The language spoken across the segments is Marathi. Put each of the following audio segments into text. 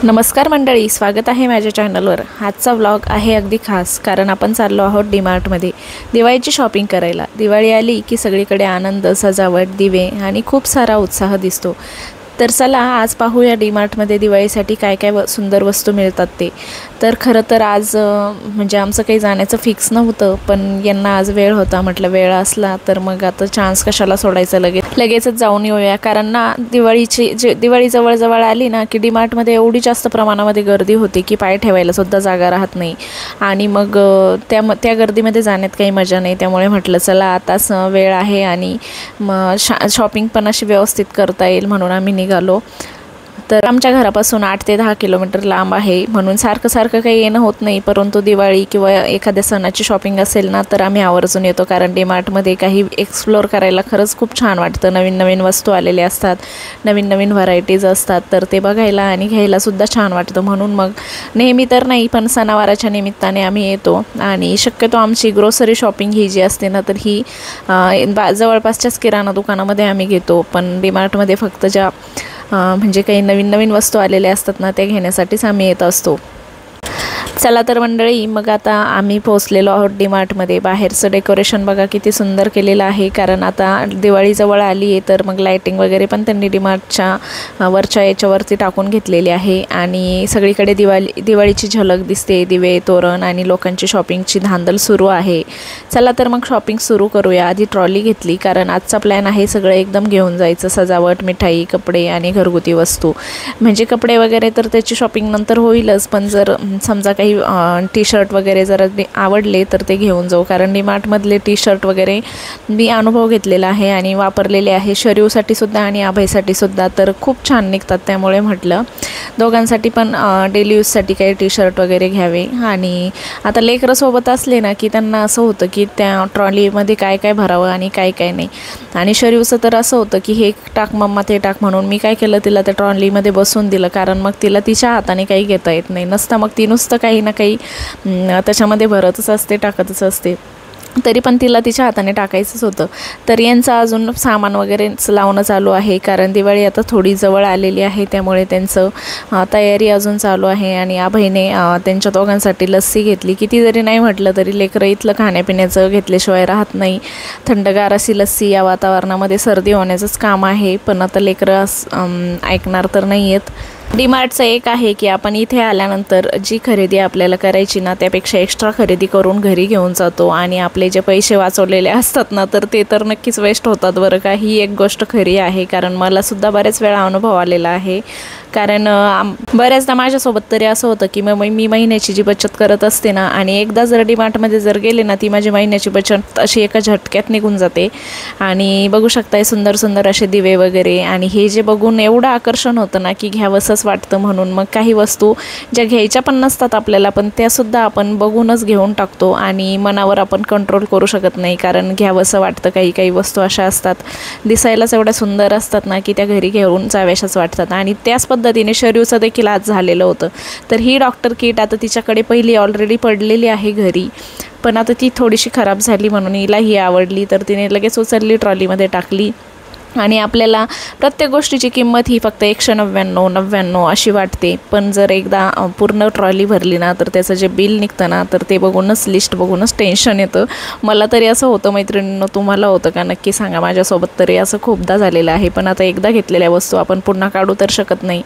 नमस्कार मंडळी, स्वागत आहे माझ्या चॅनलवर। आजचा व्लॉग आहे अगदी खास, कारण आपण चाललो आहोत डीमार्टमध्ये दिवाळीची शॉपिंग करायला। दिवाळी आली की सगळीकडे आनंद, सजावट, दिवे आणि खूप सारा उत्साह दिसतो। तर चला आज पाहूया डीमार्टमध्ये दिवाळीसाठी काय काय सुंदर वस्तू मिळतात ते। तर खरं तर आज म्हणजे आमचं काही जाण्याचं फिक्स नव्हतं, पण यांना आज वेळ होता। म्हटलं वेळ असला तर मग आता चान्स कशाला सोडायचं, लगेचच जाऊन येऊया। कारण ना दिवाळी जवळ आली ना की डीमार्टमध्ये एवढी जास्त प्रमाणामध्ये गर्दी होते की पाय ठेवायला सुद्धा जागा राहत नाही। आणि मग त्या गर्दीमध्ये जाण्यात काही मजा नाही। त्यामुळे म्हटलं चला आताच वेळ आहे आणि शॉपिंग पण अशी व्यवस्थित करता येईल म्हणून आम्ही निघालो। तर आमच्या घरापासून 8 ते 10 किलोमीटर लांब आहे, म्हणून सारखं काही येणं होत नाही। परंतु दिवाळी किंवा एखाद्या सणाची शॉपिंग असेल ना तर आम्ही आवर्जून येतो, कारण डीमार्टमध्ये काही एक्सप्लोर करायला खरंच खूप छान वाटतं। नवीन वस्तू आलेल्या असतात, नवीन व्हरायटीज असतात, तर ते बघायला आणि घ्यायला सुद्धा छान वाटतं। म्हणून मग नेहमी तर नाही, पण सणावाराच्या निमित्ताने आम्ही येतो। आणि शक्यतो आमची ग्रोसरी शॉपिंग ही जी असते ना तर ही जवळपासच्याच किराणा दुकानामध्ये आम्ही घेतो। पण डीमार्टमध्ये फक्त ज्या म्हणजे काही नवीन वस्तू आलेल्या असतात ना त्या घेण्यासाठीच आम्ही येत असतो। चला तर मंडळी, मग आता आम्ही पोहोचलेलो आहोत डीमार्टमध्ये। बाहेरचं डेकोरेशन बघा किती सुंदर केलेलं आहे, कारण आता दिवाळी जवळ आली आहे तर मग लाईटिंग वगैरे पण त्यांनी डीमार्टच्या वरच्या याच्यावरती टाकून घेतलेली आहे। आणि सगळीकडे दिवाळीची झलक दिसते, दिवे, तोरण आणि लोकांची शॉपिंगची धांदल सुरू आहे। चला तर मग शॉपिंग सुरू करूया। आधी ट्रॉली घेतली, कारण आजचा प्लॅन आहे सगळं एकदम घेऊन जायचं, सजावट, मिठाई, कपडे आणि घरगुती वस्तू। म्हणजे कपडे वगैरे तर त्याची शॉपिंग नंतर होईलच, पण जर समजा काही टी शर्ट वगैरे जर आवडले तर ते घेऊन जाऊ, कारण डीमार्टमधले टी शर्ट वगैरे मी अनुभव घेतलेला आहे आणि वापरलेले आहे, शरीरसाठी सुद्धा आणि आभयसाठी सुद्धा, तर खूप छान निघतात। त्यामुळे म्हटलं दोघांसाठी पण डेली यूजसाठी काही टी शर्ट वगैरे घ्यावे। आणि आता लेकरं सोबत असले ना की त्यांना असं होतं की त्या ट्रॉलीमध्ये काय काय भरावं आणि काय नाही। आणि शरीरचं तर असं होतं की हे टाक मम्मा, ते टाक, म्हणून मी काय केलं, तिला त्या ट्रॉलीमध्ये बसून दिलं, कारण मग तिला तिच्या हाताने काही घेता येत नाही नसतं, मग ती नुसतं काही ना काही त्याच्यामध्ये भरतच असते, टाकतच असते, तरी पण तिला तिच्या हाताने टाकायचंच होतं। तर यांचं अजून सामान वगैरे लावणं चालू आहे, कारण दिवाळी आता थोडी जवळ आलेली आहे, त्यामुळे त्यांचं तयारी अजून चालू आहे। आणि आभईने त्यांच्या दोघांसाठी लस्सी घेतली। किती जरी नाही म्हटलं तरी लेकरं इथलं खाण्यापिण्याचं घेतल्याशिवाय राहत नाही। थंडगार अशी लस्सी या वातावरणामध्ये सर्दी होण्याचंच काम आहे, पण आता लेकरं ऐकणार तर नाही आहेत। डीमार्टचं एक आहे की आपण इथे आल्यानंतर जी खरेदी आपल्याला करायची ना त्यापेक्षा एक्स्ट्रा खरेदी करून घरी घेऊन जातो, आणि आपले जे पैसे वाचवलेले असतात ना तर ते तर नक्कीच वेस्ट होतात बरं का। ही एक गोष्ट खरी आहे, कारण मला सुद्धा बऱ्याच वेळा अनुभव आलेला आहे। कारण बऱ्याचदा माझ्यासोबत तरी असं होतं की मी महिन्याची जी बचत करत असते ना, आणि एकदा जर डीमार्टमध्ये जर गेले ना ती माझी महिन्याची बचत अशी एका झटक्यात निघून जाते। आणि बघू शकताय सुंदर असे दिवे वगैरे, आणि हे जे बघून एवढं आकर्षण होतं ना की घ्यावंसंच वाटतं। म्हणून मग काही वस्तू ज्या घ्यायच्या पण नसतात आपल्याला, पण त्यासुद्धा आपण बघूनच घेऊन टाकतो, आणि मनावर आपण कंट्रोल करू शकत नाही, कारण घ्यावंसं वाटतं। काही वस्तू अशा असतात दिसायलाच एवढ्या सुंदर असतात ना की त्या घरी घेऊन जाव्याशाच वाटतात। आणि त्याच पद्धतीने शरीरचं देखील आज झालेलं होतं। तर ही डॉक्टर किट आता तिच्याकडे पहिली ऑलरेडी पडलेली आहे घरी, पण आता ती थोडीशी खराब झाली म्हणून हिला ही आवडली, तर तिने लगेच उचलली, ट्रॉलीमध्ये टाकली। आणि आपल्याला प्रत्येक गोष्टीची किंमत ही फक्त 199 अशी वाटते, पण जर एकदा पूर्ण ट्रॉली भरली ना तर त्याचं जे बिल निघतं ना तर ते बघूनच, लिस्ट बघूनच टेन्शन येतं। मला तरी असं होतं, मैत्रिणींनो तुम्हाला होतं का नक्की सांगा, माझ्यासोबत तरी असं खूपदा झालेलं आहे। पण आता एकदा घेतलेल्या वस्तू आपण पुन्हा काढू तर शकत नाही।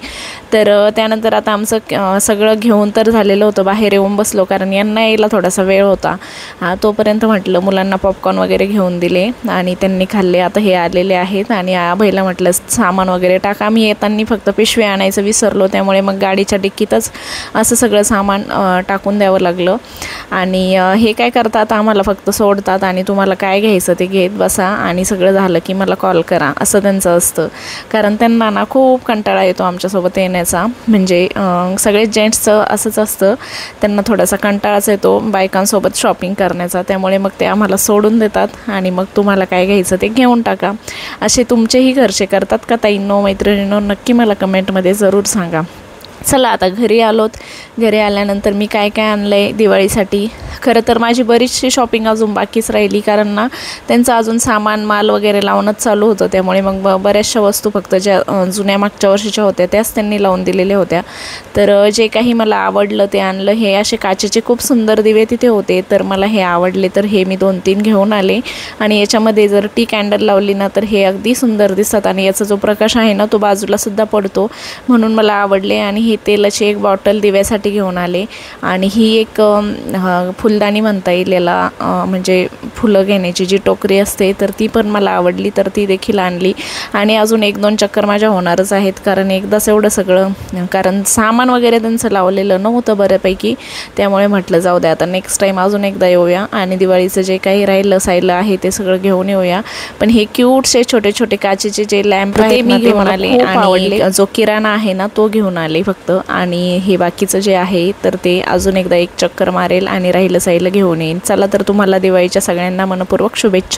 तर त्यानंतर आता आमचं सगळं घेऊन तर झालेलं होतं, बाहेर येऊन बसलो, कारण यांना यायला थोडासा वेळ होता। तोपर्यंत म्हटलं मुलांना पॉपकॉर्न वगैरे घेऊन दिले आणि त्यांनी खाल्ले। आता हे आलेले आहेत आणि आभईला म्हटलं सामान वगैरे टाक। आम्ही येताना फक्त पिशवी आणायचं विसरलो, त्यामुळे मग गाडीच्या डिक्कीतच असं सगळं सामान टाकून द्यावं लागलं। आणि हे काय करतात, आम्हाला फक्त सोडतात आणि तुम्हाला काय घ्यायचं ते घेत बसा, आणि सगळं झालं की मला कॉल करा, असं त्यांचं असतं। कारण त्यांना ना खूप कंटाळा येतो आमच्यासोबत येण्याचा, म्हणजे सगळेच जेंट्सचं असंच असतं, त्यांना थोडासा कंटाळाच येतो बायकांसोबत शॉपिंग करण्याचा। त्यामुळे मग ते आम्हाला सोडून देतात आणि मग तुम्हाला काय घ्यायचं ते घेऊन टाका। असे तुमचेही घरचे करतात का ताईंनो, मैत्रिणींनो? नक्की मला कमेंटमध्ये ज़रूर सांगा। चला आता घरी आलोत। घरी आल्यानंतर मी काय आणलं आहे दिवाळीसाठी, खरं तर माझी बरीचशी शॉपिंग अजून बाकीच राहिली, कारण ना त्यांचं अजून सामान माल वगैरे लावणंच चालू होतं, त्यामुळे मग बऱ्याचशा वस्तू फक्त ज्या जुन्या मागच्या वर्षीच्या होत्या त्याच त्यांनी लावून दिलेल्या होत्या. तर जे काही मला आवडलं ते आणलं. हे असे काचेचे खूप सुंदर दिवे तिथे होते, तर मला हे आवडले, तर हे मी 2-3 घेऊन आले. आणि याच्यामध्ये जर टी कॅन्डल लावली ना तर हे अगदी सुंदर दिसतात, आणि याचा जो प्रकाश आहे ना तो बाजूला सुद्धा पडतो, म्हणून मला आवडले. आणि ही तेलाची एक बॉटल दिव्यासाठी घेऊन आले. आणि ही एक फुलदाणी म्हणता येईल याला, म्हणजे फुलं घेण्याची जी टोकरी असते तर ती पण मला आवडली, तर ती देखील आणली. आणि अजून 1-2 चक्कर माझ्या होणारच आहेत, कारण एकदाच एवढं सगळं, कारण सामान वगैरे त्यांचं लावलेलं नव्हतं बऱ्यापैकी, त्यामुळे म्हटलं जाऊ द्या, आता नेक्स्ट टाईम अजून एकदा येऊया आणि दिवाळीचं जे काही राहिलं सायलं आहे ते सगळं घेऊन येऊया. पण हे क्यूटसे छोटे छोटे काचेचे जे लॅम्प ते मी घेऊन आले, आणि जो किराणा आहे ना तो घेऊन आले फक्त. आणि हे बाकीचं जे आहे तर ते अजून एकदा एक चक्कर मारेल आणि राहिलं सायलं घेऊन येईन. चला तर तुम्हाला दिवाळीच्या सगळ्यांना मनपूर्वक शुभेच्छा.